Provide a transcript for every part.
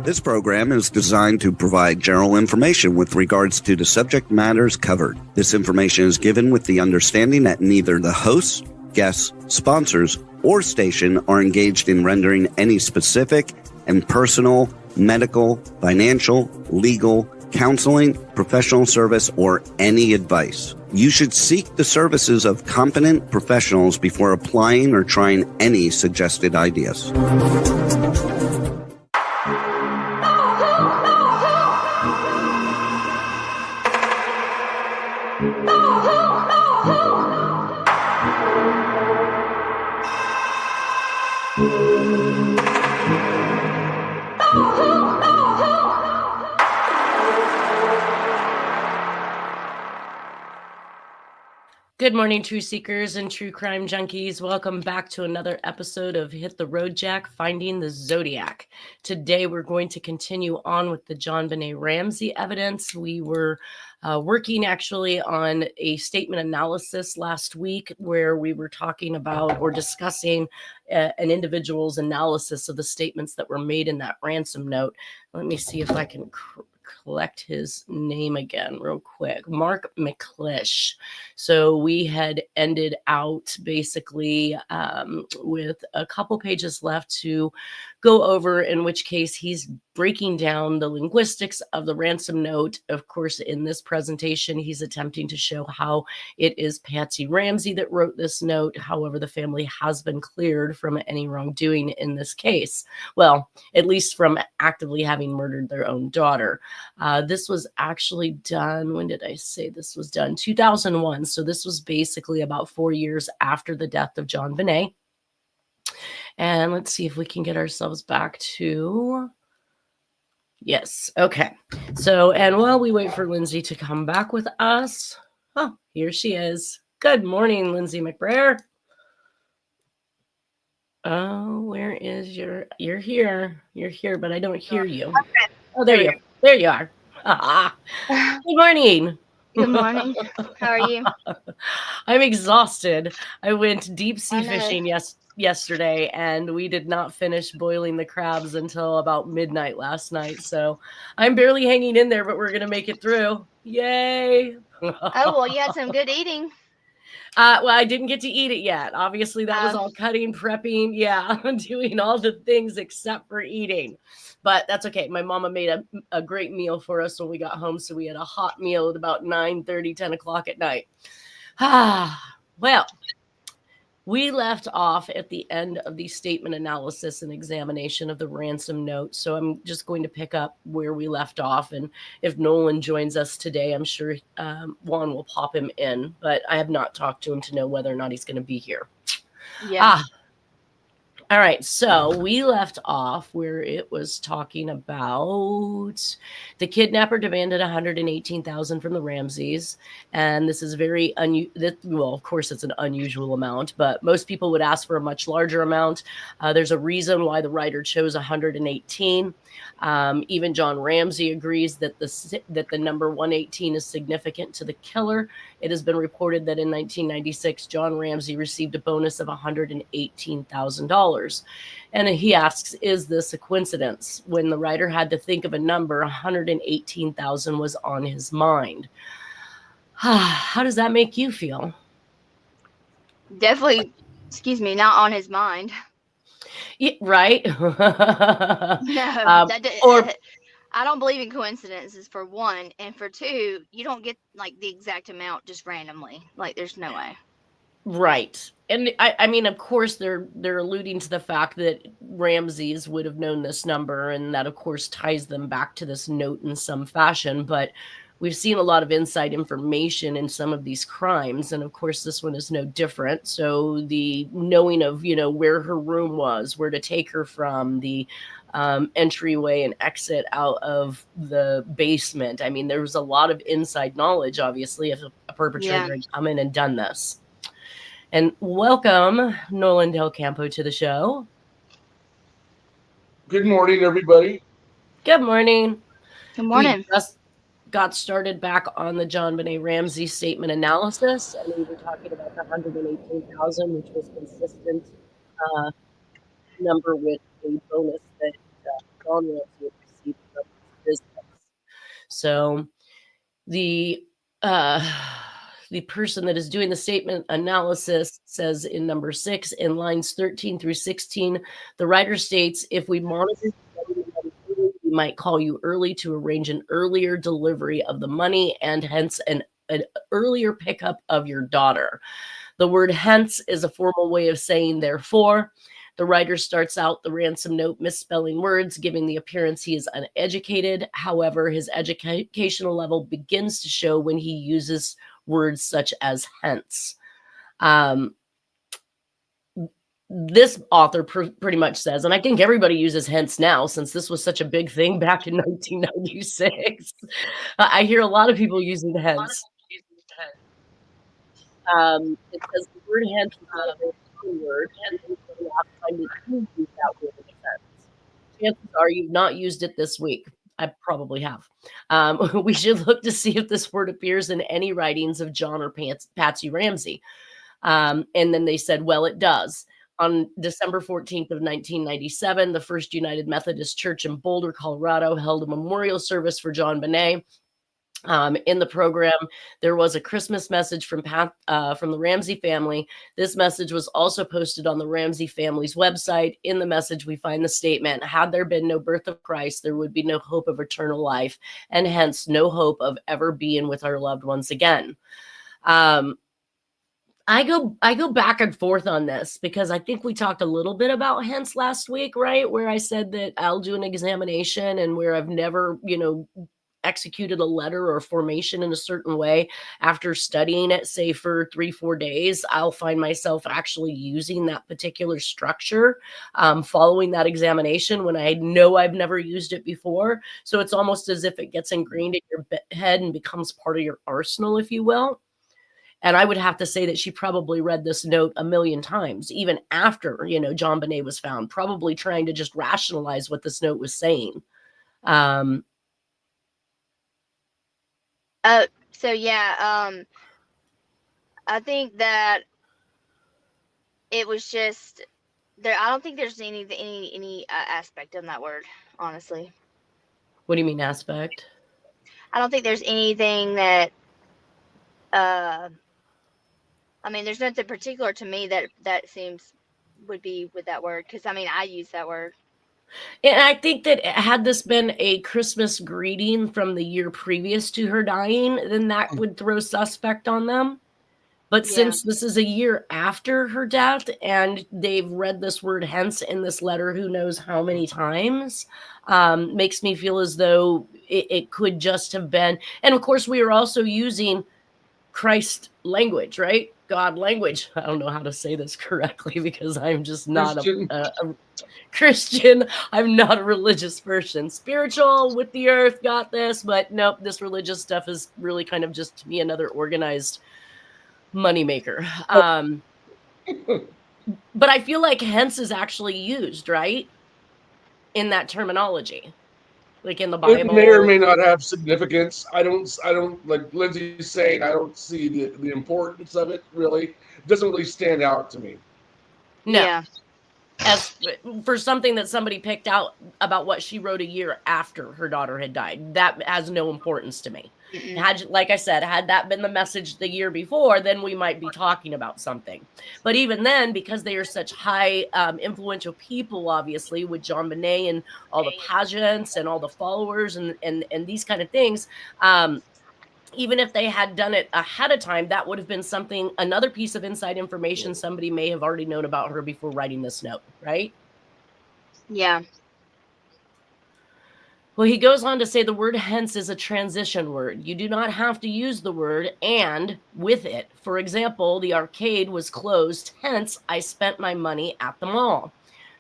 This program is designed to provide general information with regards to the subject matters covered. This information is given with the understanding that neither the hosts, guests, sponsors, or station are engaged in rendering any specific and personal, medical, financial, legal, counseling, professional service, or any advice. You should seek the services of competent professionals before applying or trying any suggested ideas. Good morning, true seekers and true crime junkies. Welcome back to another episode of Hit the Road Jack, Finding the Zodiac. Today, we're going to continue on with the Jonbenet Ramsey evidence. We were working actually on a statement analysis last week where we were talking about or discussing an individual's analysis of the statements that were made in that ransom note. Let me see if I can collect his name again real quick. Mark McClish. So we had ended out basically with a couple pages left to go over, in which case he's breaking down the linguistics of the ransom note. Of course, in this presentation, he's attempting to show how it is Patsy Ramsey that wrote this note. However, the family has been cleared from any wrongdoing in this case. Well, at least from actively having murdered their own daughter. This was actually done, when did I say this was done? 2001. So this was basically about 4 years after the death of Jonbenet. And let's see if we can get ourselves back to... Yes. Okay. So, and while we wait for Lindsay to come back with us, oh, here she is. Good morning, Lindsay McBrayer. Oh, where is you're here. You're here, but I don't hear you. Okay. Oh, there you are. Good morning. Good morning. How are you? I'm exhausted. I went deep sea fishing yesterday, and we did not finish boiling the crabs until about midnight last night. So I'm barely hanging in there, but we're going to make it through. Yay. Oh, well, you had some good eating. Well, I didn't get to eat it yet. Obviously, that was all cutting, prepping. Yeah, doing all the things except for eating. But that's okay. My mama made a great meal for us when we got home. So we had a hot meal at about 9:30, 10 o'clock at night. Well, we left off at the end of the statement analysis and examination of the ransom note. So I'm just going to pick up where we left off. And if Nolan joins us today, I'm sure Juan will pop him in. But I have not talked to him to know whether or not he's going to be here. Yeah. All right, so we left off where it was talking about the kidnapper demanded $118,000 from the Ramseys, and this is very well, of course, it's an unusual amount, but most people would ask for a much larger amount. There's a reason why the writer chose 118. Even John Ramsey agrees that the number 118 is significant to the killer. It has been reported that in 1996, John Ramsey received a bonus of $118,000. And he asks, is this a coincidence? When the writer had to think of a number, 118,000 was on his mind. How does that make you feel? Definitely, not on his mind. Yeah, right? No, I don't believe in coincidences, for one, and for two, you don't get like the exact amount just randomly. Like, there's no way. Right. And I mean, of course, they're alluding to the fact that Ramses would have known this number, and that, of course, ties them back to this note in some fashion. But we've seen a lot of inside information in some of these crimes, and of course, this one is no different. So the knowing of, where her room was, where to take her from, the entryway and exit out of the basement. I mean, there was a lot of inside knowledge, obviously, if a perpetrator had come in and done this. And welcome, Nolan Del Campo, to the show. Good morning, everybody. Good morning. Good morning. We just got started back on the Jonbenet Ramsey statement analysis, and we were talking about the 118,000, which was consistent number with the bonus that John Ramsey So the person that is doing the statement analysis says in number 6, in lines 13 through 16, the writer states, if we monitor, we might call you early to arrange an earlier delivery of the money and hence an earlier pickup of your daughter. The word hence is a formal way of saying therefore. The writer starts out the ransom note misspelling words, giving the appearance he is uneducated. However, his educational level begins to show when he uses words such as hence. This author pretty much says, and I think everybody uses hence now since this was such a big thing back in 1996. I hear a lot of people using hence. It says the word hence is not a very word, and the last time that you used that word in defense. Chances are you've not used it this week. I probably have. We should look to see if this word appears in any writings of John or Patsy Ramsey. And then they said, well, it does. On December 14th of 1997, the First United Methodist Church in Boulder, Colorado, held a memorial service for Jonbenet. In the program, there was a Christmas message from the Ramsey family. This message was also posted on the Ramsey family's website. In the message, we find the statement, had there been no birth of Christ, there would be no hope of eternal life, and hence no hope of ever being with our loved ones again. I go back and forth on this because I think we talked a little bit about hence last week, right? Where I said that I'll do an examination and where I've never, executed a letter or formation in a certain way after studying it, say for 3-4 days, I'll find myself actually using that particular structure, following that examination when I know I've never used it before. So it's almost as if it gets ingrained in your head and becomes part of your arsenal, if you will. And I would have to say that she probably read this note a million times, even after, Jonbenet was found, probably trying to just rationalize what this note was saying. I think that it was just there. I don't think there's any aspect on that word, honestly. What do you mean aspect? I don't think there's anything that, there's nothing particular to me that seems would be with that word. Cause I use that word. And I think that had this been a Christmas greeting from the year previous to her dying, then that would throw suspect on them. But since this is a year after her death and they've read this word hence in this letter, who knows how many times, makes me feel as though it could just have been. And of course, we are also using Christ language, right? God language. I don't know how to say this correctly because I'm just not a Christian. I'm not a religious person. Spiritual with the earth, got this, but nope, this religious stuff is really kind of just to me another organized moneymaker. But I feel like hence is actually used, right? In that terminology. Like in the Bible. It may or may not have significance. I don't like Lindsay's saying, I don't see the importance of it really. It doesn't really stand out to me. No. Yeah. As for something that somebody picked out about what she wrote a year after her daughter had died, that has no importance to me. Like I said, had that been the message the year before, then we might be talking about something. But even then, because they are such high influential people, obviously, with Jonbenet and all the pageants and all the followers and these kind of things, even if they had done it ahead of time, that would have been another piece of inside information somebody may have already known about her before writing this note, right? Yeah. Well, he goes on to say the word hence is a transition word. You do not have to use the word and with it. For example, the arcade was closed, hence I spent my money at the mall.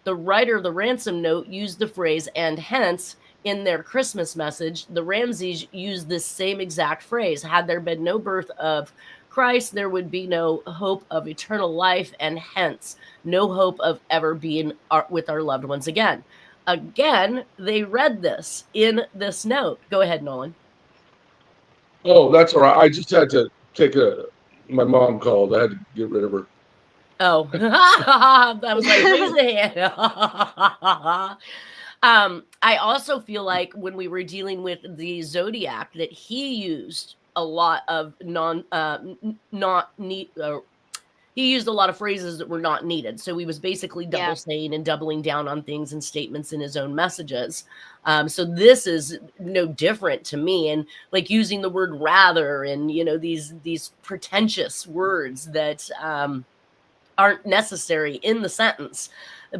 The writer of the ransom note used the phrase and hence in their Christmas message. The Ramseys used this same exact phrase. Had there been no birth of Christ, there would be no hope of eternal life and hence no hope of ever being with our loved ones again. Again, they read this in this note. Go ahead, Nolan. Oh, that's all right. I just had to take my mom called. I had to get rid of her. Oh, I was like, raise the hand. I also feel like when we were dealing with the Zodiac, that he used a lot of not need. He used a lot of phrases that were not needed. So he was basically double Yeah. saying and doubling down on things and statements in his own messages. So this is no different to me. And like using the word rather and, these pretentious words that aren't necessary in the sentence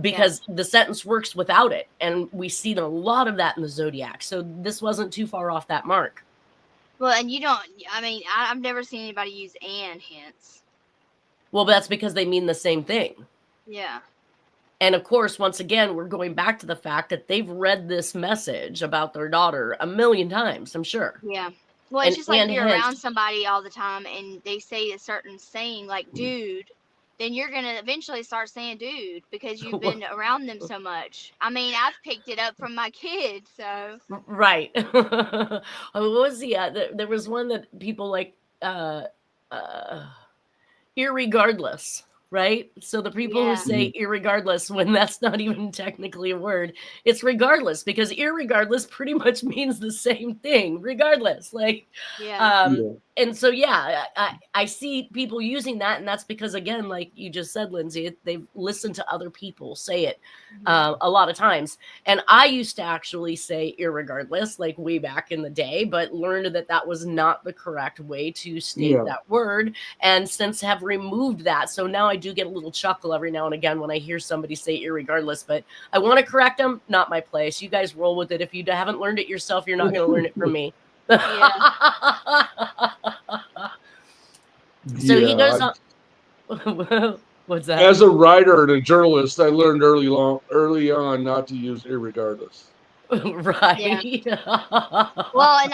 because the sentence works without it. And we've seen a lot of that in the Zodiac. So this wasn't too far off that mark. Well, and I've never seen anybody use and hence. Well, that's because they mean the same thing. Yeah. And of course, once again, we're going back to the fact that they've read this message about their daughter a million times, I'm sure. Yeah. Well, it's just like if you're around somebody all the time and they say a certain saying like dude, then you're going to eventually start saying dude because you've been around them so much. I mean, I've picked it up from my kids, so. Right. What was there was one that people like, irregardless, right? So the people who say irregardless when that's not even technically a word, it's regardless because irregardless pretty much means the same thing, regardless. Like, and so I see people using that, and that's because again, like you just said, Lindsay, they've listened to other people say it a lot of times. And I used to actually say irregardless, like way back in the day, but learned that that was not the correct way to state that word. And since have removed that, so now I do get a little chuckle every now and again when I hear somebody say irregardless. But I want to correct them. Not my place. You guys roll with it. If you haven't learned it yourself, you're not going to learn it from me. So he goes on. What's that? As a writer and a journalist, I learned early on not to use irregardless. Right. Well, and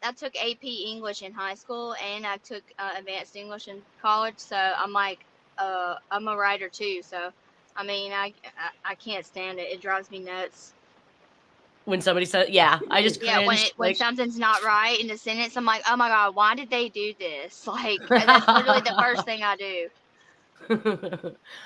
I took AP English in high school and I took advanced English in college. So I'm like, I'm a writer too. So, I mean, I can't stand it. It drives me nuts. When somebody says, I just cringe. When something's not right in the sentence, I'm like, oh my God, why did they do this? Like, that's literally the first thing I do.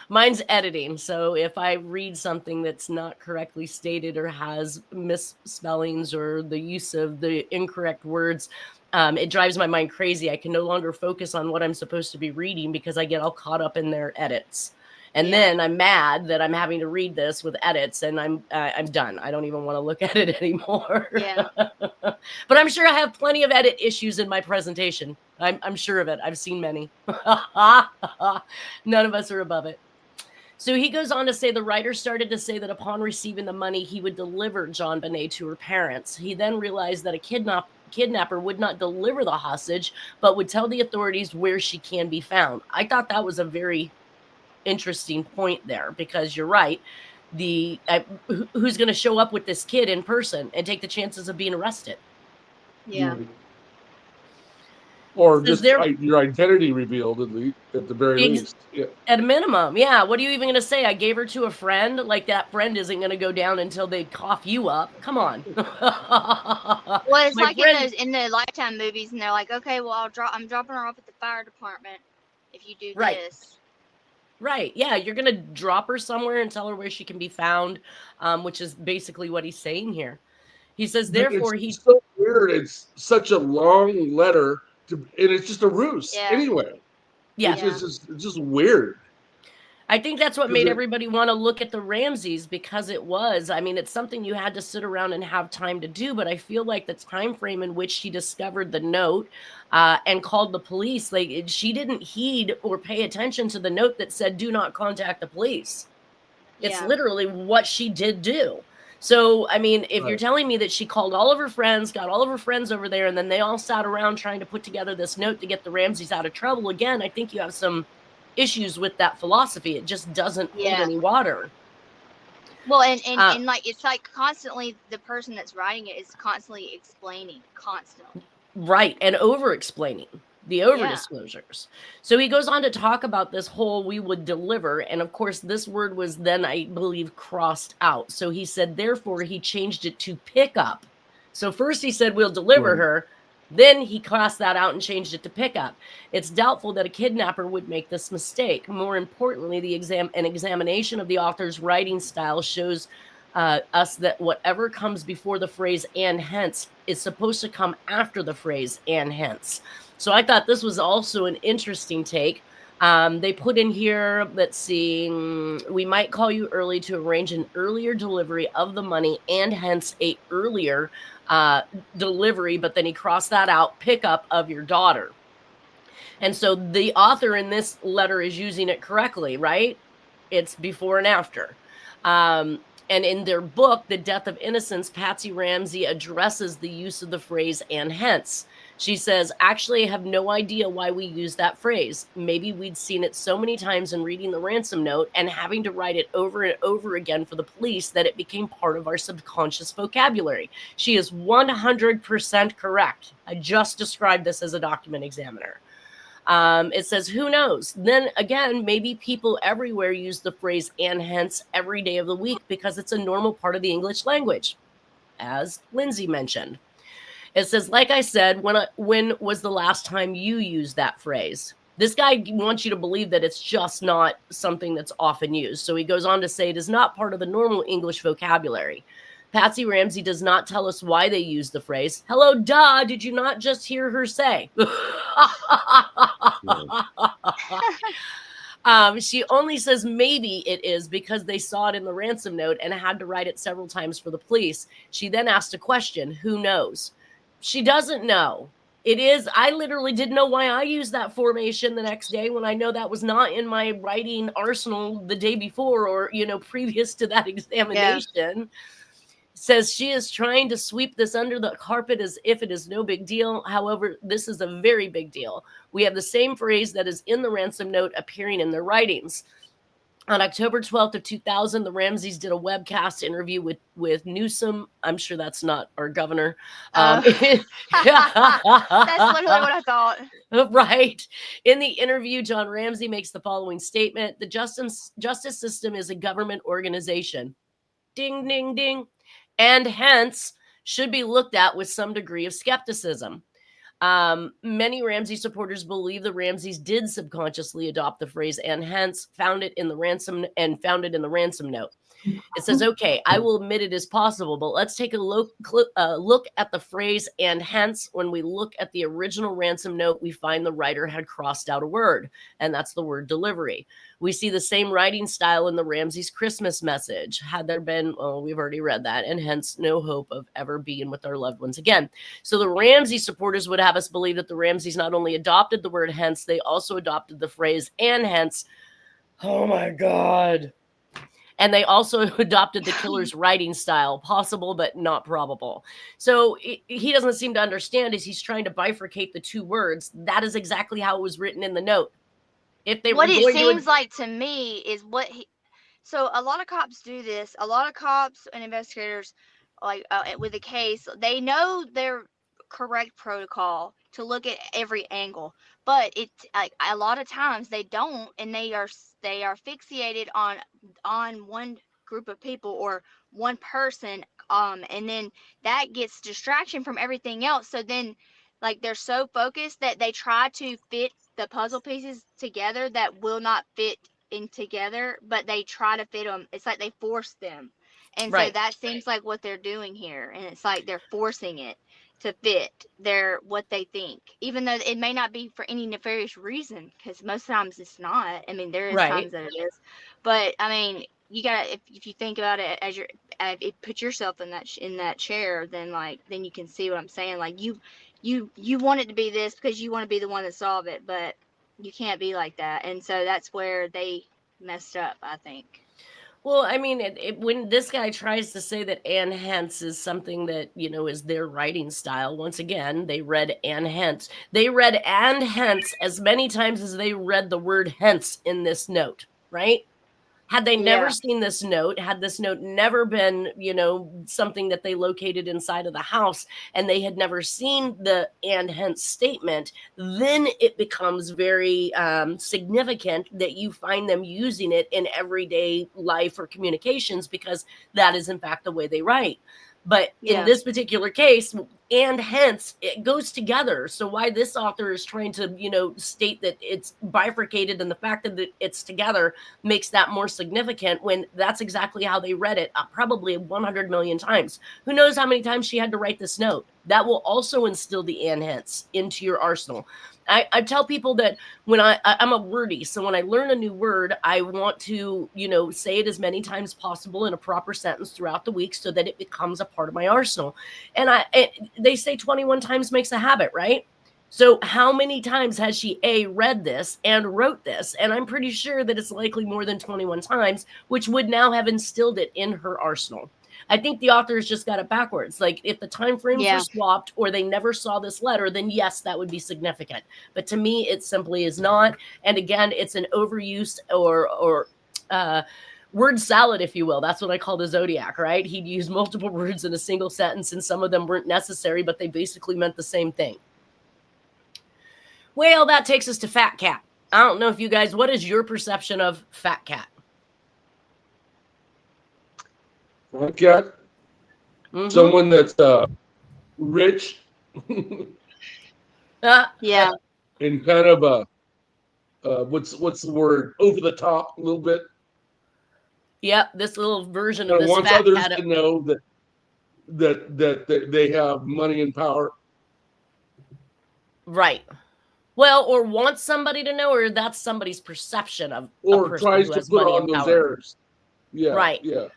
Mine's editing. So if I read something that's not correctly stated or has misspellings or the use of the incorrect words, it drives my mind crazy. I can no longer focus on what I'm supposed to be reading because I get all caught up in their edits. And then I'm mad that I'm having to read this with edits, and I'm done. I don't even want to look at it anymore. Yeah. But I'm sure I have plenty of edit issues in my presentation. I'm sure of it. I've seen many. None of us are above it. So he goes on to say the writer started to say that upon receiving the money, he would deliver Jonbenet to her parents. He then realized that a kidnapper would not deliver the hostage, but would tell the authorities where she can be found. I thought that was a very interesting point there because you're right. Who's going to show up with this kid in person and take the chances of being arrested? Yeah. Or just your identity revealed at the very least. Yeah. At a minimum, yeah. What are you even going to say? I gave her to a friend. Like that friend isn't going to go down until they cough you up. Come on. Well, it's like in the Lifetime movies, and they're like, okay, well, I'm dropping her off at the fire department if you do this. Right. Yeah. You're going to drop her somewhere and tell her where she can be found, which is basically what he's saying here. He says, therefore, it's so weird. It's such a long letter, and it's just a ruse anyway. Yeah. It's just weird. I think that's what made everybody want to look at the Ramseys because it's something you had to sit around and have time to do. But I feel like the time frame in which she discovered the note and called the police, like she didn't heed or pay attention to the note that said, do not contact the police. It's literally what she did do. So, I mean, if you're telling me that she called all of her friends, got all of her friends over there, and then they all sat around trying to put together this note to get the Ramseys out of trouble, again, I think you have some issues with that philosophy. It just doesn't hold any water. Well, and like it's like constantly the person that's writing it is constantly explaining, right, and over explaining the over disclosures. So he goes on to talk about this whole we would deliver, and of course this word was then I believe crossed out. So he said therefore he changed it to pick up. So first he said we'll deliver her, Then he crossed that out and changed it to pickup. It's doubtful that a kidnapper would make this mistake. More importantly, an examination of the author's writing style shows us that whatever comes before the phrase "and hence" is supposed to come after the phrase "and hence." So I thought this was also an interesting take. They put in here, let's see, we might call you early to arrange an earlier delivery of the money and hence a earlier delivery, but then he crossed that out, pickup of your daughter. And so the author in this letter is using it correctly, right? It's before and after. And in their book, The Death of Innocence, Patsy Ramsey addresses the use of the phrase "and hence." She says, actually, I have no idea why we use that phrase. Maybe we'd seen it so many times in reading the ransom note and having to write it over and over again for the police that it became part of our subconscious vocabulary. She is 100% correct. I just described this as a document examiner. It says, who knows? Then again, maybe people everywhere use the phrase "and hence" every day of the week because it's a normal part of the English language, as Lindsay mentioned. It says, like I said, when was the last time you used that phrase? This guy wants you to believe that it's just not something that's often used. So he goes on to say it is not part of the normal English vocabulary. Patsy Ramsey does not tell us why they use the phrase. Hello, duh, did you not just hear her say? She only says maybe it is because they saw it in the ransom note and had to write it several times for the police. She then asked a question, who knows? She doesn't know. It is. I literally didn't know why I used that formation the next day when I know that was not in my writing arsenal the day before or, previous to that examination. Yeah. Says she is trying to sweep this under the carpet as if it is no big deal. However, this is a very big deal. We have the same phrase that is in the ransom note appearing in their writings. On October 12th of 2000, the Ramseys did a webcast interview with Newsom. I'm sure that's not our governor. That's literally what I thought. Right. In the interview, John Ramsey makes the following statement. The justice system is a government organization. Ding, ding, ding. And hence should be looked at with some degree of skepticism. Many Ramsey supporters believe the Ramseys did subconsciously adopt the phrase "and hence" found it in the ransom note. It says, okay, I will admit it is possible, but let's take a look at the phrase "and hence." When we look at the original ransom note, we find the writer had crossed out a word, and that's the word "delivery." We see the same writing style in the Ramseys' Christmas message. Had there been, we've already read that, and hence no hope of ever being with our loved ones again. So the Ramsey supporters would have us believe that the Ramseys not only adopted the word "hence," they also adopted the phrase "and hence." Oh my God. And they also adopted the killer's writing style, possible but not probable. So he doesn't seem to understand as he's trying to bifurcate the two words. That is exactly how it was written in the note. If they what were it seems like to me is what he. So a lot of cops do this. A lot of cops and investigators, like with a case, they know their correct protocol to look at every angle, but it's like a lot of times they don't, and they are fixated on one group of people or one person, and then that gets distraction from everything else. So then, like, they're so focused that they try to fit the puzzle pieces together that will not fit in together, but they try to fit them. It's like they force them, and right. So that seems like what they're doing here, and it's like they're forcing it to fit what they think, even though it may not be for any nefarious reason, because most times it's not. I mean, there is right. times that it is, but I mean, you gotta, if you think about it as put yourself in that chair, then you can see what I'm saying. Like you want it to be this because you want to be the one to solve it, but you can't be like that, and so that's where they messed up, I think. Well, I mean, when this guy tries to say that "and hence" is something that, is their writing style, once again, they read "and hence." They read "and hence" as many times as they read the word "hence" in this note, right? Had they never seen this note, had this note never been, something that they located inside of the house, and they had never seen the "and hence" statement, then it becomes very significant that you find them using it in everyday life or communications, because that is in fact the way they write. But in this particular case, and hence it goes together. So why this author is trying to, state that it's bifurcated, and the fact that it's together makes that more significant, when that's exactly how they read it, probably 100 million times. Who knows how many times she had to write this note? That will also instill the and hence into your arsenal. I tell people that when I'm a wordie, so when I learn a new word, I want to, say it as many times possible in a proper sentence throughout the week so that it becomes a part of my arsenal. And they say 21 times makes a habit, right? So how many times has she read this and wrote this? And I'm pretty sure that it's likely more than 21 times, which would now have instilled it in her arsenal. I think the authors just got it backwards. Like, if the time frames were swapped, or they never saw this letter, then yes, that would be significant. But to me, it simply is not. And again, it's an overuse or word salad, if you will. That's what I call the Zodiac, right? He'd use multiple words in a single sentence, and some of them weren't necessary, but they basically meant the same thing. Well, that takes us to Fat Cat. I don't know if you guys, what is your perception of Fat Cat? Fat Cat? Mm-hmm. Someone that's rich. Yeah. And kind of what's the word? Over the top a little bit. Yep, this little version of this wants Fat others Cat to know that they have money and power. Right. Well, or wants somebody to know, or that's somebody's perception of or a person tries who to has put money on and those power. airs. Yeah. Right. Yeah.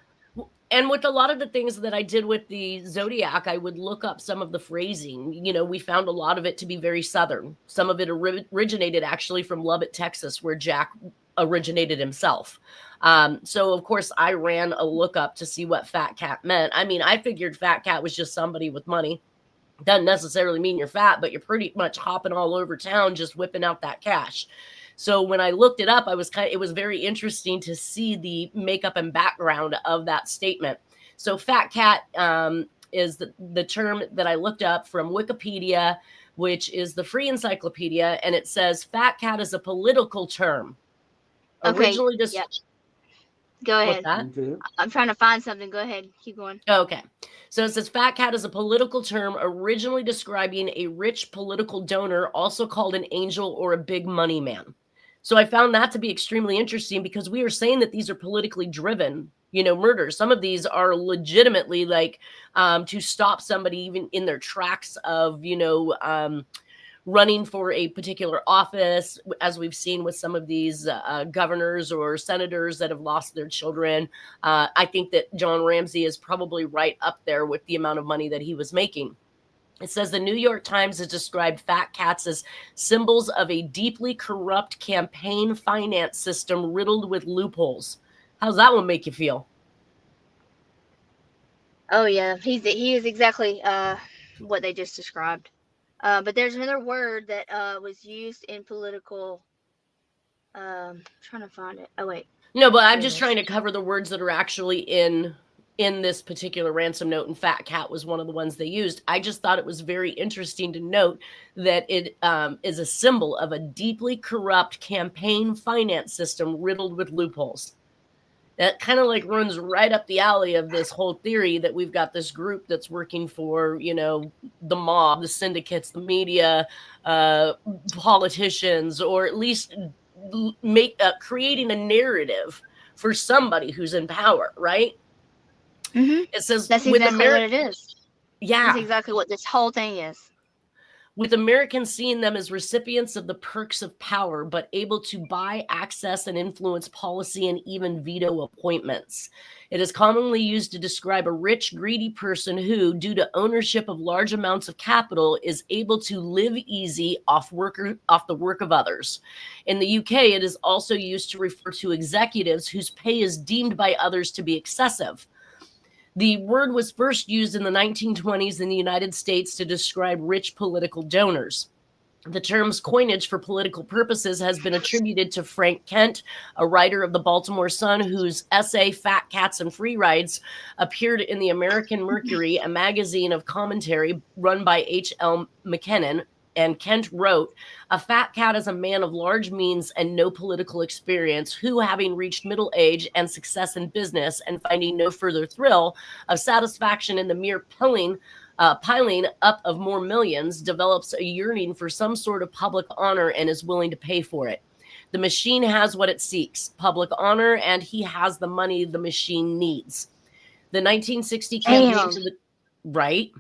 And with a lot of the things that I did with the Zodiac, I would look up some of the phrasing. We found a lot of it to be very Southern. Some of it originated actually from Lubbock, Texas, where Jack originated himself. So, of course, I ran a lookup to see what Fat Cat meant. I mean, I figured Fat Cat was just somebody with money. Doesn't necessarily mean you're fat, but you're pretty much hopping all over town just whipping out that cash. So when I looked it up, it was very interesting to see the makeup and background of that statement. So Fat Cat is the term that I looked up from Wikipedia, which is the free encyclopedia, and it says Fat Cat is a political term. Originally just Go ahead. I'm trying to find something. Go ahead. Keep going. Okay. So it says Fat Cat is a political term originally describing a rich political donor, also called an angel or a big money man. So I found that to be extremely interesting, because we are saying that these are politically driven, murders. Some of these are legitimately like to stop somebody even in their tracks of, running for a particular office, as we've seen with some of these governors or senators that have lost their children. I think that John Ramsey is probably right up there with the amount of money that he was making. It says the New York Times has described fat cats as symbols of a deeply corrupt campaign finance system riddled with loopholes. How's that one make you feel? Oh, yeah. He is exactly what they just described. But there's another word that was used in political. Trying to find it. Oh, wait. No, but I'm just trying to cover the words that are actually in this particular ransom note, and Fat Cat was one of the ones they used. I just thought it was very interesting to note that it is a symbol of a deeply corrupt campaign finance system riddled with loopholes. That kind of like runs right up the alley of this whole theory that we've got this group that's working for, the mob, the syndicates, the media, politicians, or at least creating a narrative for somebody who's in power, right? Mm-hmm. It says that's exactly what it is. Yeah. That's exactly what this whole thing is. With Americans seeing them as recipients of the perks of power, but able to buy, access, and influence policy and even veto appointments. It is commonly used to describe a rich, greedy person who, due to ownership of large amounts of capital, is able to live easy off the work of others. In the UK, it is also used to refer to executives whose pay is deemed by others to be excessive. The word was first used in the 1920s in the United States to describe rich political donors. The term's coinage for political purposes has been attributed to Frank Kent, a writer of the Baltimore Sun, whose essay Fat Cats and Free Rides appeared in the American Mercury, a magazine of commentary run by H.L. McKinnon, And Kent wrote, "A fat cat is a man of large means and no political experience who, having reached middle age and success in business and finding no further thrill of satisfaction in the mere piling up of more millions, develops a yearning for some sort of public honor and is willing to pay for it. The machine has what it seeks, public honor, and he has the money the machine needs." The 1960 campaign for the right.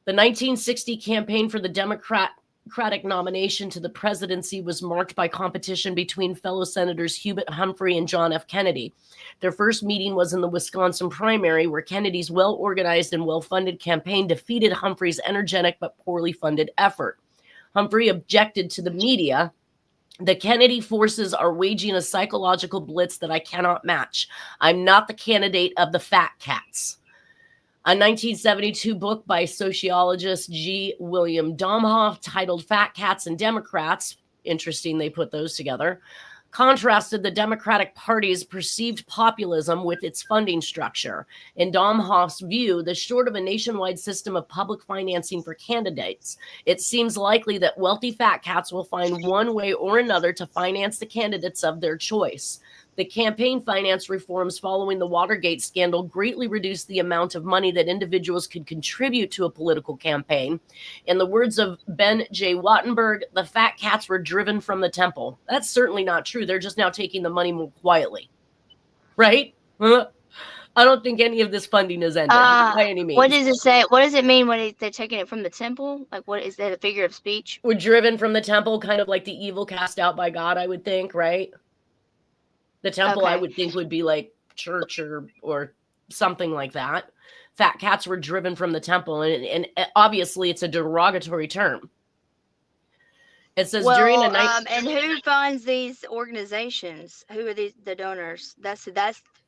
The 1960 campaign for the Democratic nomination to the presidency was marked by competition between fellow Senators Hubert Humphrey and John F. Kennedy. Their first meeting was in the Wisconsin primary, where Kennedy's well-organized and well-funded campaign defeated Humphrey's energetic but poorly funded effort. Humphrey objected to the media. "The Kennedy forces are waging a psychological blitz that I cannot match. I'm not the candidate of the fat cats." A 1972 book by sociologist G. William Domhoff titled "Fat Cats and Democrats," interesting they put those together, contrasted the Democratic Party's perceived populism with its funding structure. In Domhoff's view, the short of a nationwide system of public financing for candidates, it seems likely that wealthy fat cats will find one way or another to finance the candidates of their choice. The campaign finance reforms following the Watergate scandal greatly reduced the amount of money that individuals could contribute to a political campaign. In the words of Ben J. Wattenberg, "The fat cats were driven from the temple." That's certainly not true. They're just now taking the money more quietly. Right? I don't think any of this funding is ended by any means. What does it say? What does it mean when they're taking it from the temple? Like, what is that, a figure of speech? We're driven from the temple, kind of like the evil cast out by God, I would think, right? The temple, okay. I would think, would be like church or something like that. Fat cats were driven from the temple, and obviously it's a derogatory term. It says during a night. And who funds these organizations? Who are the donors? That's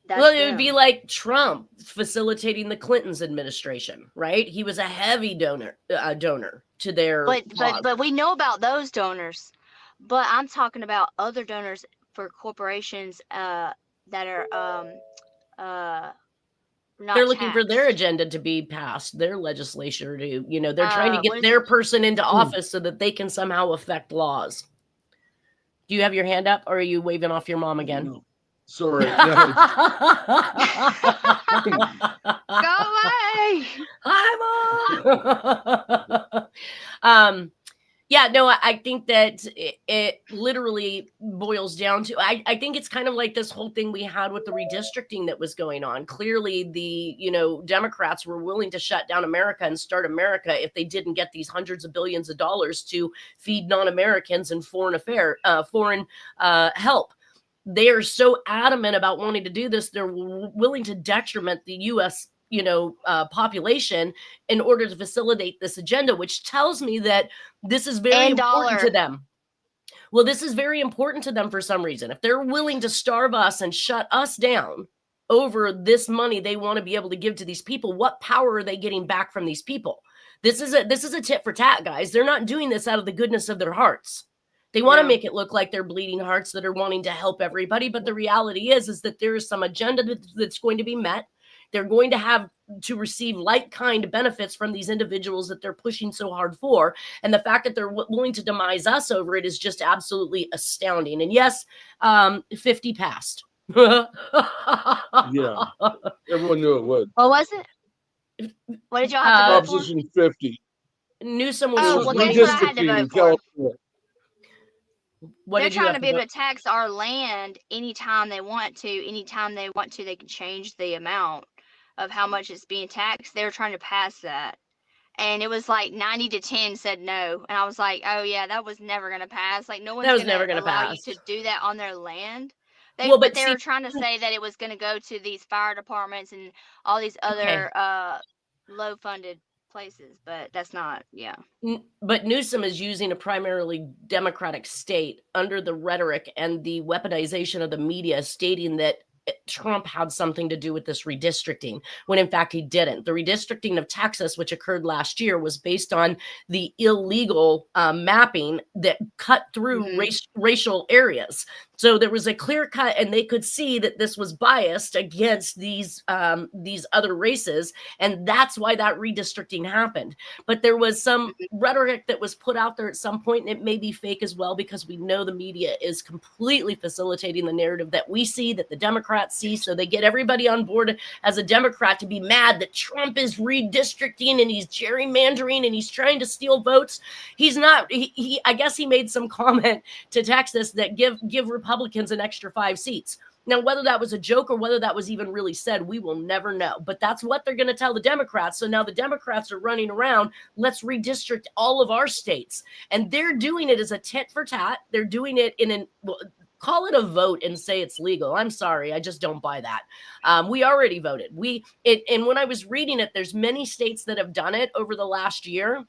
well, it would be like Trump facilitating the Clinton's administration, right? He was a heavy donor to their. But we know about those donors. But I'm talking about other donors for corporations that are not they're looking for their agenda to be passed, their legislature to, they're trying to get their person into office so that they can somehow affect laws. Do you have your hand up, or are you waving off your mom again? No. Sorry. Go away. Hi, Mom. Yeah, no, I think that it literally boils down to, I think it's kind of like this whole thing we had with the redistricting that was going on. Clearly, the, Democrats were willing to shut down America and start America if they didn't get these hundreds of billions of dollars to feed non-Americans and foreign help. They are so adamant about wanting to do this. They're willing to detriment the U.S. population in order to facilitate this agenda, which tells me that this is very important to them. Well, this is very important to them for some reason. If they're willing to starve us and shut us down over this money they want to be able to give to these people, what power are they getting back from these people? This is a tit for tat, guys. They're not doing this out of the goodness of their hearts. They want to make it look like they're bleeding hearts that are wanting to help everybody. But the reality is that there is some agenda that's going to be met. They're going to have to receive like-kind benefits from these individuals that they're pushing so hard for. And the fact that they're willing to demise us over it is just absolutely astounding. And yes, 50 passed. Yeah, everyone knew it would. What was it? What did y'all have to vote for? Proposition 50. Newsom was. Oh, well, that's what I had to vote for. They're trying to be able to tax our land anytime they want to. Anytime they want to, they can change the amount of how much it's being taxed. They were trying to pass that. And it was like 90-10 said no. And I was like, oh, yeah, that was never going to pass. Like, no one's going to allow you to do that on their land. But they were trying to say that it was going to go to these fire departments and all these other low-funded places, but that's not, But Newsom is using a primarily Democratic state under the rhetoric and the weaponization of the media, stating that Trump had something to do with this redistricting, when in fact he didn't. The redistricting of Texas, which occurred last year, was based on the illegal mapping that cut through racial areas. So there was a clear cut, and they could see that this was biased against these other races, and that's why that redistricting happened. But there was some rhetoric that was put out there at some point, and it may be fake as well, because we know the media is completely facilitating the narrative that we see, that the Democrats see. So they get everybody on board as a Democrat to be mad that Trump is redistricting and he's gerrymandering and he's trying to steal votes. He's not. He I guess he made some comment to Texas that give Republicans an extra 5 seats. Now, whether that was a joke or whether that was even really said, we will never know. But that's what they're going to tell the Democrats. So now the Democrats are running around, let's redistrict all of our states. And they're doing it as a tit for tat. They're doing it call it a vote and say it's legal. I'm sorry. I just don't buy that. We already voted. And when I was reading it, there's many states that have done it over the last year.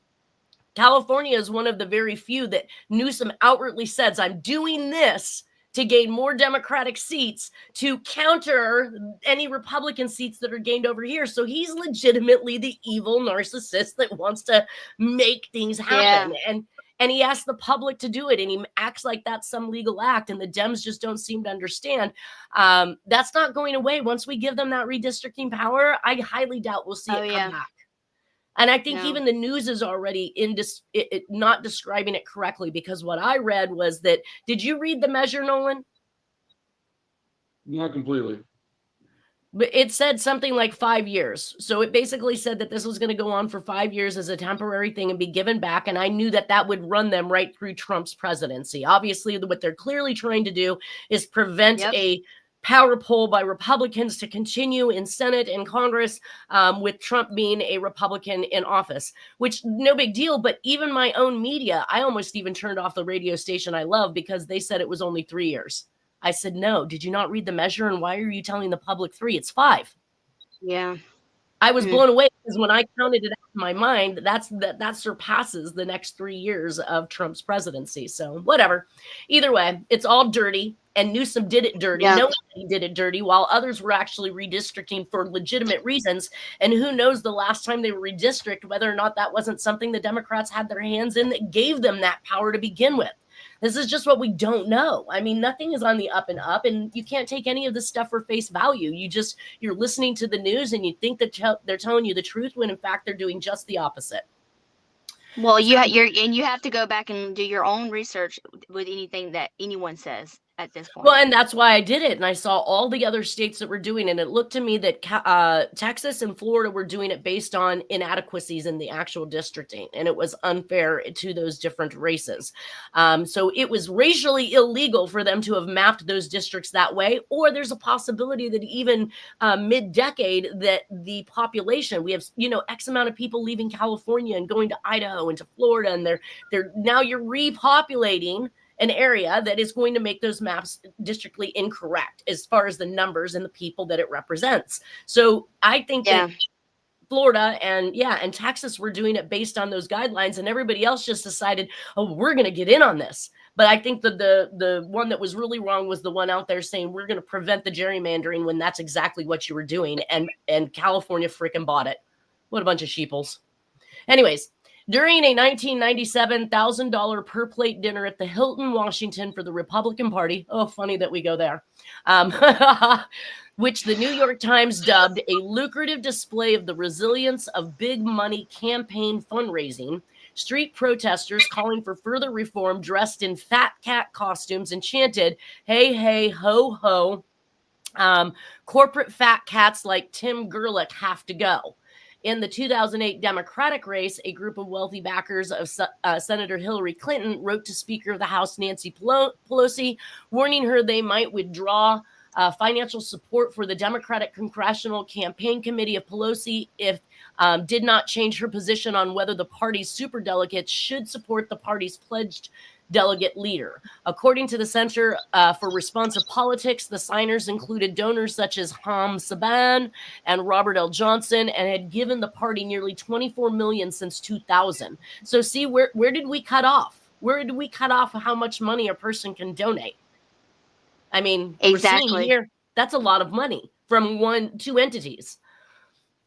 California is one of the very few that Newsom outwardly says, I'm doing this to gain more Democratic seats to counter any Republican seats that are gained over here. So he's legitimately the evil narcissist that wants to make things happen. Yeah. And he asks the public to do it, and he acts like that's some legal act, and the Dems just don't seem to understand. That's not going away. Once we give them that redistricting power, I highly doubt we'll see it come back. And I think even the news is already not describing it correctly, because what I read was that, did you read the measure, Nolan? Not completely. But it said something like 5 years. So it basically said that this was going to go on for 5 years as a temporary thing and be given back. And I knew that that would run them right through Trump's presidency. Obviously, what they're clearly trying to do is prevent a power poll by Republicans to continue in Senate and Congress, with Trump being a Republican in office, which no big deal. But even my own media, I almost even turned off the radio station I love because they said it was only 3 years. I said, no, did you not read the measure? And why are you telling the public 3? It's 5. Yeah. I was blown away because when I counted it out in my mind, that surpasses the next 3 years of Trump's presidency. So whatever. Either way, it's all dirty. And Newsom did it dirty. Yeah. Nobody did it dirty, while others were actually redistricting for legitimate reasons. And who knows the last time they were redistricted, whether or not that wasn't something the Democrats had their hands in that gave them that power to begin with. This is just what we don't know. I mean, nothing is on the up and up, and you can't take any of this stuff for face value. You're listening to the news and you think that they're telling you the truth when in fact they're doing just the opposite. Well, you have to go back and do your own research with anything that anyone says at this point. Well, and that's why I did it. And I saw all the other states that were doing it. And it looked to me that Texas and Florida were doing it based on inadequacies in the actual districting. And it was unfair to those different races. So it was racially illegal for them to have mapped those districts that way. Or there's a possibility that even mid-decade that the population, we have, X amount of people leaving California and going to Idaho and to Florida. And they're now you're repopulating an area that is going to make those maps districtly incorrect as far as the numbers and the people that it represents. So I think that Florida and Texas were doing it based on those guidelines, and everybody else just decided, oh, we're going to get in on this. But I think that the one that was really wrong was the one out there saying we're going to prevent the gerrymandering when that's exactly what you were doing. And California freaking bought it. What a bunch of sheeples. Anyways, during a 1997 $1,000 per plate dinner at the Hilton, Washington for the Republican Party. Oh, funny that we go there. Which the New York Times dubbed a lucrative display of the resilience of big money campaign fundraising. Street protesters calling for further reform dressed in fat cat costumes and chanted, hey, hey, ho, ho. Corporate fat cats like Tim Gerlich have to go. In the 2008 Democratic race, a group of wealthy backers of Senator Hillary Clinton wrote to Speaker of the House Nancy Pelosi, warning her they might withdraw financial support for the Democratic Congressional Campaign Committee of Pelosi if did not change her position on whether the party's superdelegates should support the party's pledged delegate leader. According to the Center for Responsive Politics, the signers included donors such as Ham Saban and Robert L. Johnson, and had given the party nearly $24 million since 2000. So see, where did we cut off? Where did we cut off how much money a person can donate? I mean, exactly. We're seeing here, that's a lot of money from 2 entities.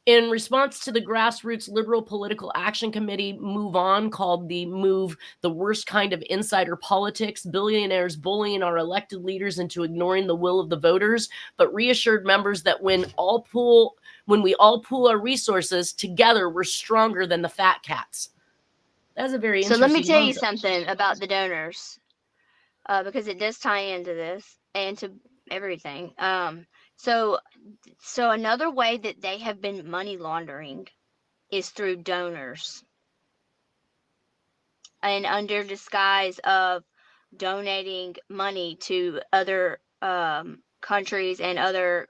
In response to the grassroots Liberal Political Action Committee Move On, called the Move the worst kind of insider politics, billionaires bullying our elected leaders into ignoring the will of the voters, but reassured members that when we all pool our resources together, we're stronger than the fat cats. That's a very interesting. So let me tell you something about the donors, because it does tie into this and to everything. So another way that they have been money laundering is through donors, and under disguise of donating money to other countries and other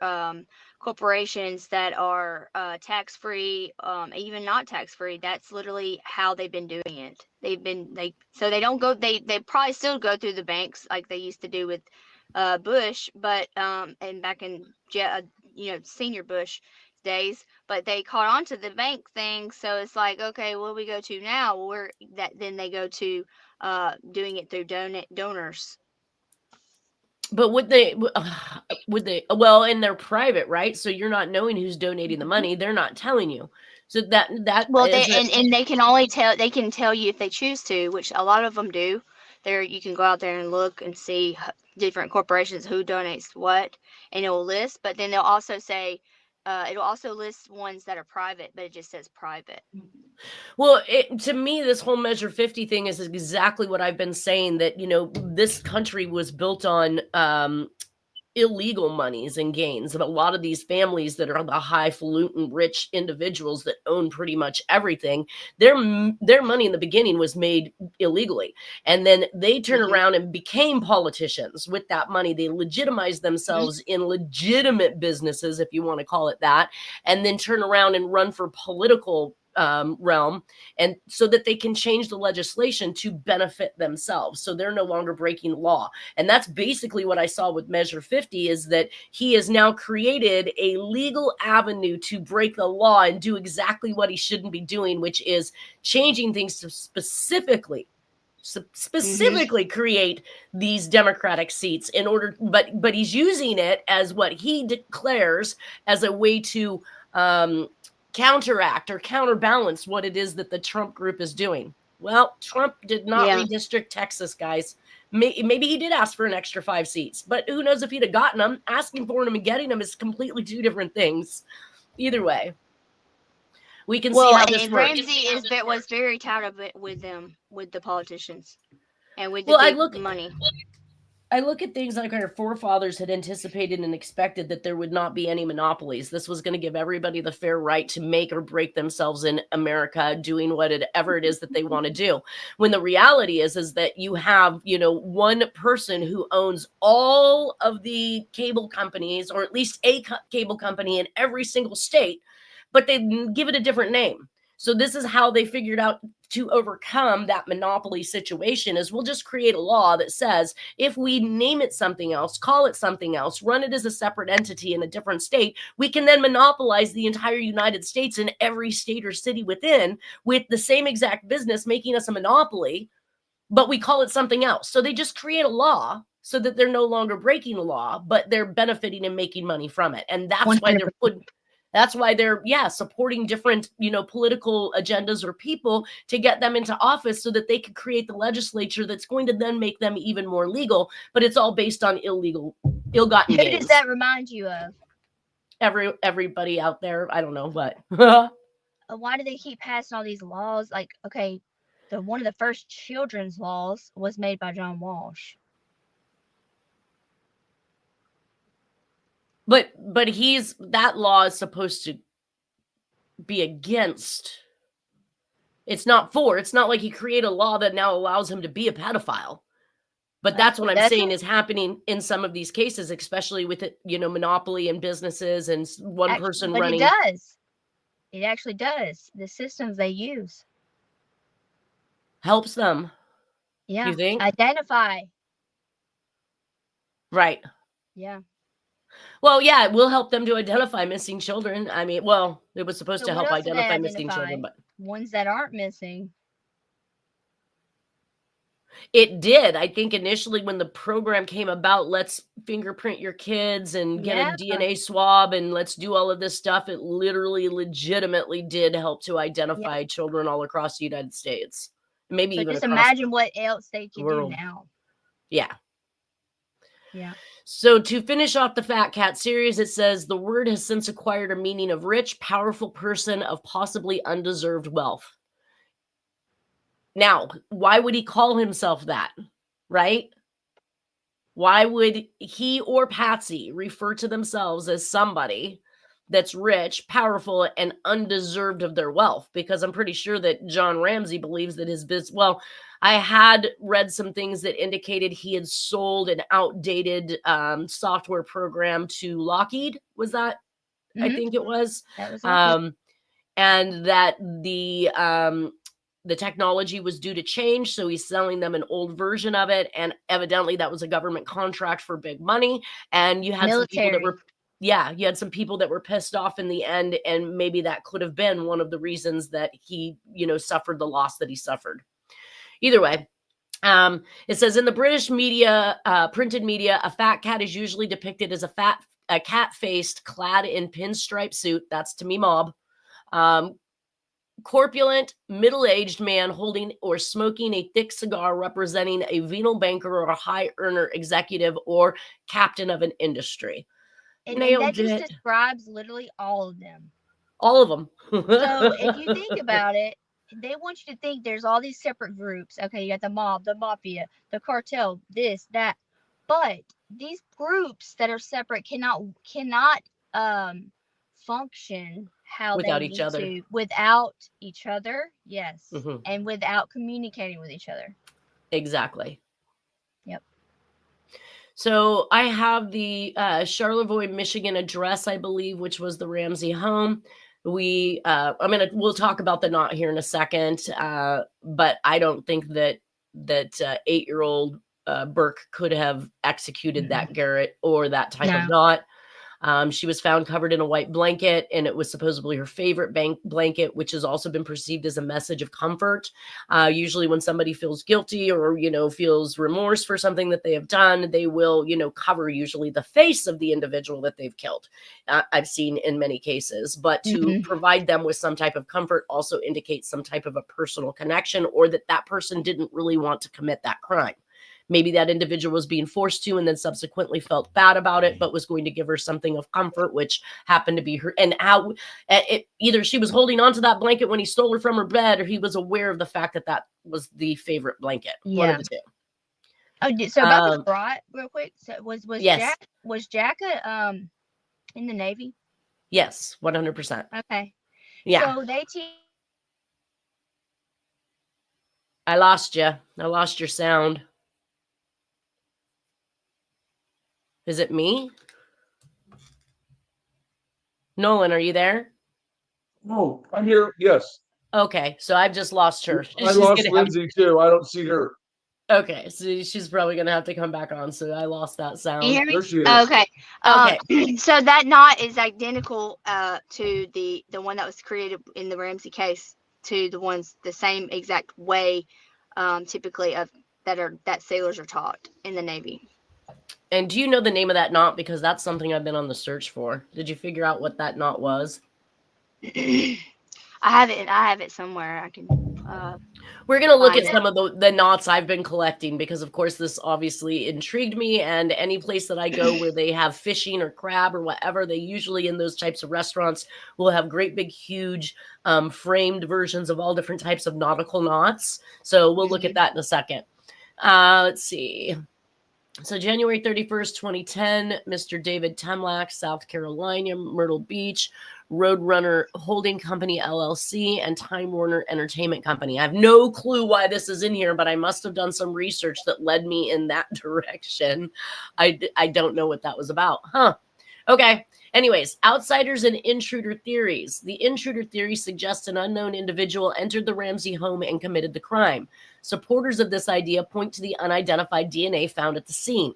corporations that are tax-free, even not tax-free. That's literally how they've been doing it. So they don't go, they probably still go through the banks like they used to do with Bush, but and back in senior Bush days, but they caught on to the bank thing. So it's like, okay, what do we go to now? Well, then they go to doing it through donors. But would they, well, and they're private, right? So you're not knowing who's donating the money. They're not telling you. So well, and they can only tell you if they choose to, which a lot of them do. You can go out there and look and see different corporations who donates what, and it will list. But then they'll also say, it'll also list ones that are private, but it just says private. Well, to me, this whole Measure 50 thing is exactly what I've been saying, that, this country was built on illegal monies and gains. But a lot of these families that are the highfalutin rich individuals that own pretty much everything, their money in the beginning was made illegally. And then they turn around and became politicians with that money. They legitimized themselves in legitimate businesses, if you want to call it that, and then turn around and run for political realm, and so that they can change the legislation to benefit themselves, so they're no longer breaking law. And that's basically what I saw with Measure 50, is that he has now created a legal avenue to break the law and do exactly what he shouldn't be doing, which is changing things to specifically create these Democratic seats in order, but he's using it as what he declares as a way to counteract or counterbalance what it is that the Trump group is doing. Well, Trump did not redistrict Texas, guys. Maybe he did ask for an extra 5 seats, but who knows if he'd have gotten them. Asking for them and getting them is completely 2 different things. Either way, we can see how this works. Ramsey was very tired of it with the politicians, and with the big money. I look at things like our forefathers had anticipated and expected that there would not be any monopolies. This was going to give everybody the fair right to make or break themselves in America, doing whatever it is that they want to do. When the reality is that you have, one person who owns all of the cable companies, or at least a cable company in every single state, but they give it a different name. So this is how they figured out to overcome that monopoly situation, is we'll just create a law that says if we name it something else, call it something else, run it as a separate entity in a different state, we can then monopolize the entire United States and every state or city within with the same exact business, making us a monopoly, but we call it something else. So they just create a law so that they're no longer breaking the law, but they're benefiting and making money from it. And that's 100%. Why they're putting... That's why they're, supporting different, political agendas or people to get them into office so that they could create the legislature that's going to then make them even more legal. But it's all based on ill-gotten gains. Who does that remind you of? Everybody out there. I don't know what. Why do they keep passing all these laws? Like, okay, one of the first children's laws was made by John Walsh. But that law is supposed to be against. It's not like he created a law that now allows him to be a pedophile. But that's what I'm saying is happening in some of these cases, especially with it, monopoly and businesses and one person running. It does. It actually does. The systems they use helps them. Yeah. You think? Identify. Right. Yeah. Well, yeah, it will help them to identify missing children. I mean, well, it was supposed to help identify missing children, but ones that aren't missing. It did. I think initially when the program came about, let's fingerprint your kids and get a DNA swab and let's do all of this stuff. It literally legitimately did help to identify children all across the United States. Maybe So even just across imagine what else they can world. do now. Yeah. Yeah. So to finish off the Fat Cat series, it says the word has since acquired a meaning of rich, powerful person of possibly undeserved wealth. Now, why would he call himself that? Right? Why would he or Patsy refer to themselves as somebody that's rich, powerful, and undeserved of their wealth? Because I'm pretty sure that John Ramsey believes that his business, well, I had read some things that indicated he had sold an outdated software program to Lockheed. Was that? I think it was. That was Lockheed. And that the technology was due to change, so he's selling them an old version of it, and evidently that was a government contract for big money, and you had some people that were you had some people that were pissed off in the end, and maybe that could have been one of the reasons that he, suffered the loss that he suffered. Either way, it says in the British media, printed media, a fat cat is usually depicted as a cat-faced, clad in pinstripe suit, that's to me mob, corpulent, middle-aged man holding or smoking a thick cigar representing a venal banker or a high earner executive or captain of an industry. And that just describes literally all of them. All of them. So if you think about it, they want you to think there's all these separate groups. Okay, you got the mob, the mafia, the cartel, this, that. But these groups that are separate cannot function how without they each need other. to without each other. Yes. And without communicating with each other. Exactly. Yep. So I have the Charlevoix, Michigan address, I believe, which was the Ramsey home. We'll talk about the knot here in a second, but I don't think that 8-year-old Burke could have executed that Garrett or that type of knot. She was found covered in a white blanket, and it was supposedly her favorite blanket, which has also been perceived as a message of comfort. Usually when somebody feels guilty or, feels remorse for something that they have done, they will, cover usually the face of the individual that they've killed. I've seen in many cases, but to provide them with some type of comfort also indicates some type of a personal connection, or that person didn't really want to commit that crime. Maybe that individual was being forced to and then subsequently felt bad about it, but was going to give her something of comfort, which happened to be her. And how either she was holding onto that blanket when he stole her from her bed, or he was aware of the fact that was the favorite blanket. Yeah. One of the two. Oh, so about the brat, real quick. So was yes. Jack in the Navy? Yes, 100%. Okay. Yeah. So I lost you. I lost your sound. Is it me? Nolan, are you there? No, I'm here. Yes. Okay, so I've just lost her. I lost Lindsay too. I don't see her. Okay, so she's probably going to have to come back on, so I lost that sound. You hear me? There she is. Okay. Okay. So that knot is identical to the one that was created in the Ramsey case, to the same exact way typically that sailors are taught in the Navy. And do you know the name of that knot? Because that's something I've been on the search for. Did you figure out what that knot was? I have it somewhere. I can. We're going to look at some of the knots I've been collecting, because, of course, this obviously intrigued me. And any place that I go where they have fishing or crab or whatever, they usually in those types of restaurants will have great big, huge framed versions of all different types of nautical knots. So we'll look at that in a second. Let's see. So January 31st, 2010, Mr. David Temlak, South Carolina, Myrtle Beach, Roadrunner Holding Company, LLC, and Time Warner Entertainment Company. I have no clue why this is in here, but I must have done some research that led me in that direction. I don't know what that was about. Okay. Anyways, outsiders and intruder theories. The intruder theory suggests an unknown individual entered the Ramsey home and committed the crime. Supporters of this idea point to the unidentified DNA found at the scene.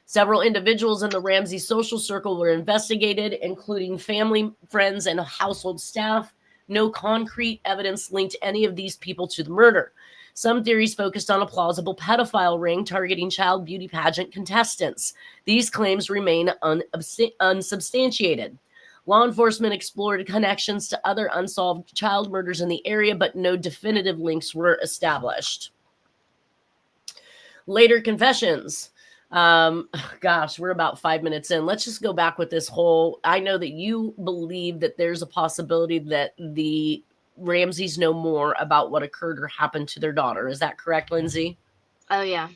Several individuals in the Ramsey social circle were investigated, including family, friends, and household staff. No concrete evidence linked any of these people to the murder. Some theories focused on a plausible pedophile ring targeting child beauty pageant contestants. These claims remain unsubstantiated. Law enforcement explored connections to other unsolved child murders in the area, but no definitive links were established. Later confessions. Gosh, we're about 5 minutes in. Let's just go back with this whole. I know that you believe that there's a possibility that the Ramseys know more about what occurred or happened to their daughter. Is that correct, Lindsay? Oh, yeah.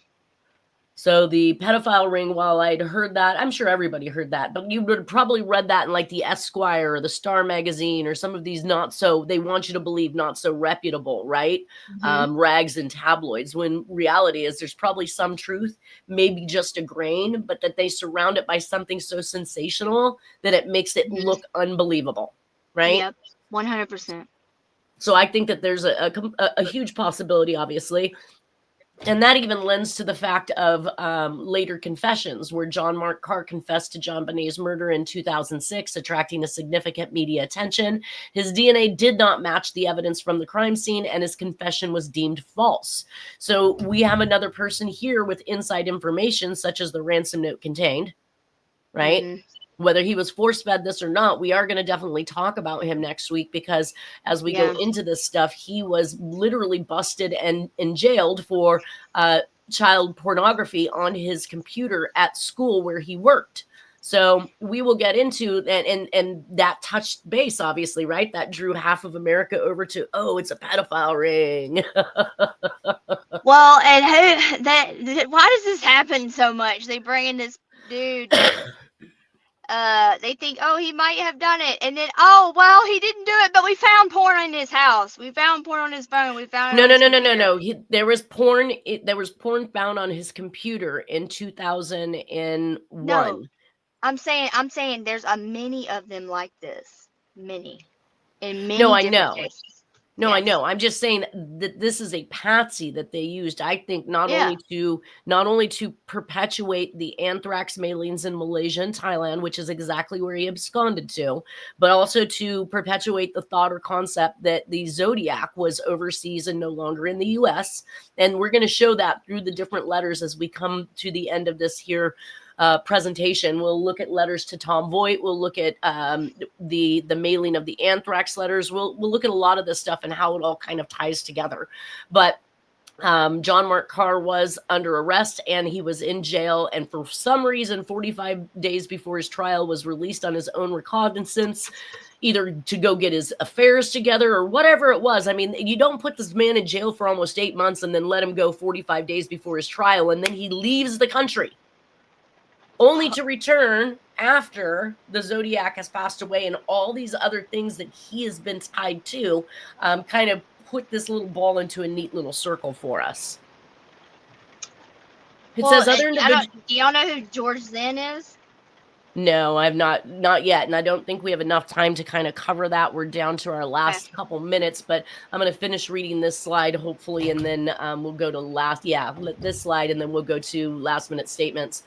So the pedophile ring, while I'd heard that, I'm sure everybody heard that, but you would have probably read that in like the Esquire or the Star magazine or some of these not so, they want you to believe not so reputable, right? Rags and tabloids, when reality is there's probably some truth, maybe just a grain, but that they surround it by something so sensational that it makes it look unbelievable, right? Yep, 100%. So I think that there's a huge possibility, obviously. And that even lends to the fact of later confessions, where John Mark Carr confessed to Jonbenet's murder in 2006, attracting a significant media attention. His DNA did not match the evidence from the crime scene, and his confession was deemed false. So we have another person here with inside information, such as the ransom note contained, right? Whether he was force-fed this or not, we are going to definitely talk about him next week, because as we go into this stuff, he was literally busted and jailed for child pornography on his computer at school where he worked. So we will get into and that touched base, obviously, right? That drew half of America over to, oh, it's a pedophile ring. Well, and why does this happen so much? They bring in this dude they think, oh, he might have done it, and then, oh, well, he didn't do it, but we found porn in his house. We found porn on his phone. We found no. There was porn. There was porn found on his computer in 2001. No, I'm saying there's a many of them like this. Many. In many different cases. No, yes. I know. I'm just saying that this is a patsy that they used, I think, not only to perpetuate the anthrax mailings in Malaysia and Thailand, which is exactly where he absconded to, but also to perpetuate the thought or concept that the Zodiac was overseas and no longer in the U.S. And we're going to show that through the different letters as we come to the end of this here presentation. We'll look at letters to Tom Voigt. We'll look at the mailing of the anthrax letters. We'll look at a lot of this stuff and how it all kind of ties together. But John Mark Carr was under arrest and he was in jail. And for some reason, 45 days before his trial, was released on his own recognizance, either to go get his affairs together or whatever it was. I mean, you don't put this man in jail for almost 8 months and then let him go 45 days before his trial. And then he leaves the country, only to return after the Zodiac has passed away and all these other things that he has been tied to kind of put this little ball into a neat little circle for us. It says other individuals. Do y'all know who George Zen is? No, I've not yet. And I don't think we have enough time to kind of cover that. We're down to our last couple minutes, but I'm going to finish reading this slide, hopefully, and then we'll go to this slide, and then we'll go to last minute statements.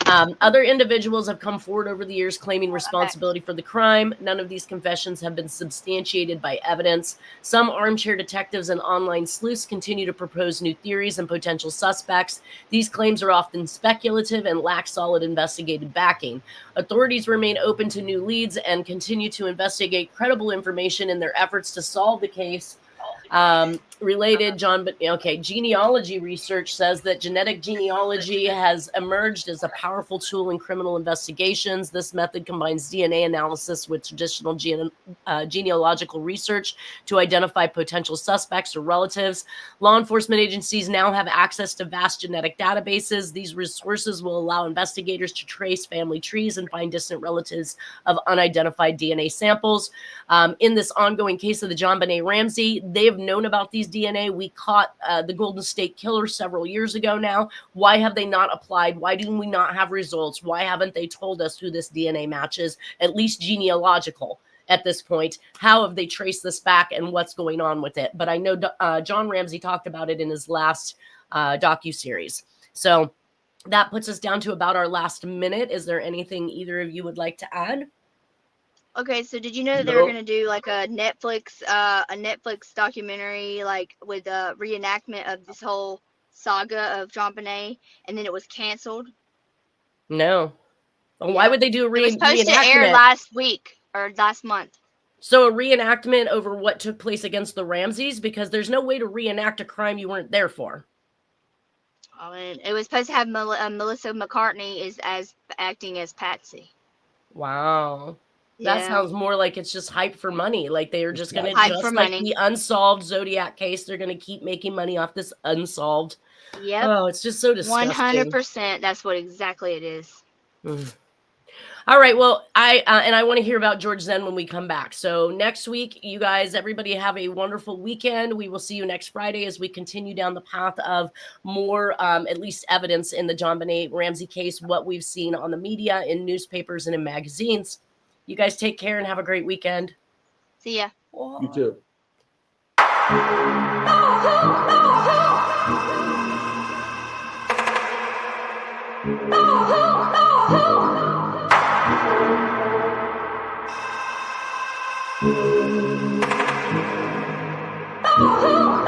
Other individuals have come forward over the years claiming responsibility for the crime. None of these confessions have been substantiated by evidence. Some armchair detectives and online sleuths continue to propose new theories and potential suspects. These claims are often speculative and lack solid investigative backing. Authorities remain open to new leads and continue to investigate credible information in their efforts to solve the case. Genealogy research says that genetic genealogy has emerged as a powerful tool in criminal investigations. This method combines DNA analysis with traditional genealogical research to identify potential suspects or relatives. Law enforcement agencies now have access to vast genetic databases. These resources will allow investigators to trace family trees and find distant relatives of unidentified DNA samples. In this ongoing case of the Jonbenet Ramsey, they have known about these DNA. We caught the Golden State Killer several years ago now. Why have they not applied? Why do we not have results? Why haven't they told us who this DNA matches, at least genealogical at this point? How have they traced this back and what's going on with it? But I know John Ramsey talked about it in his last docuseries. So that puts us down to about our last minute. Is there anything either of you would like to add? Okay, so did you know that they were gonna do like a Netflix documentary, like with a reenactment of this whole saga of Jonbenet, and then it was canceled? No. Well, why would they do a It was supposed to air reenactment? last week or last month. So a reenactment over what took place against the Ramseys? Because there's no way to reenact a crime you weren't there for. Oh, and it was supposed to have Melissa McCartney as acting as Patsy. Wow. That sounds more like it's just hype for money. Like they are just going to, just like money. The unsolved Zodiac case, they're going to keep making money off this unsolved. Yep. Oh, it's just so disgusting. 100%. That's what exactly it is. All right. Well, I want to hear about George Zen when we come back. So next week, you guys, everybody have a wonderful weekend. We will see you next Friday as we continue down the path of more, at least evidence in the Jonbenet Ramsey case, what we've seen on the media, in newspapers, and in magazines. You guys take care and have a great weekend. See ya. You too. Oh,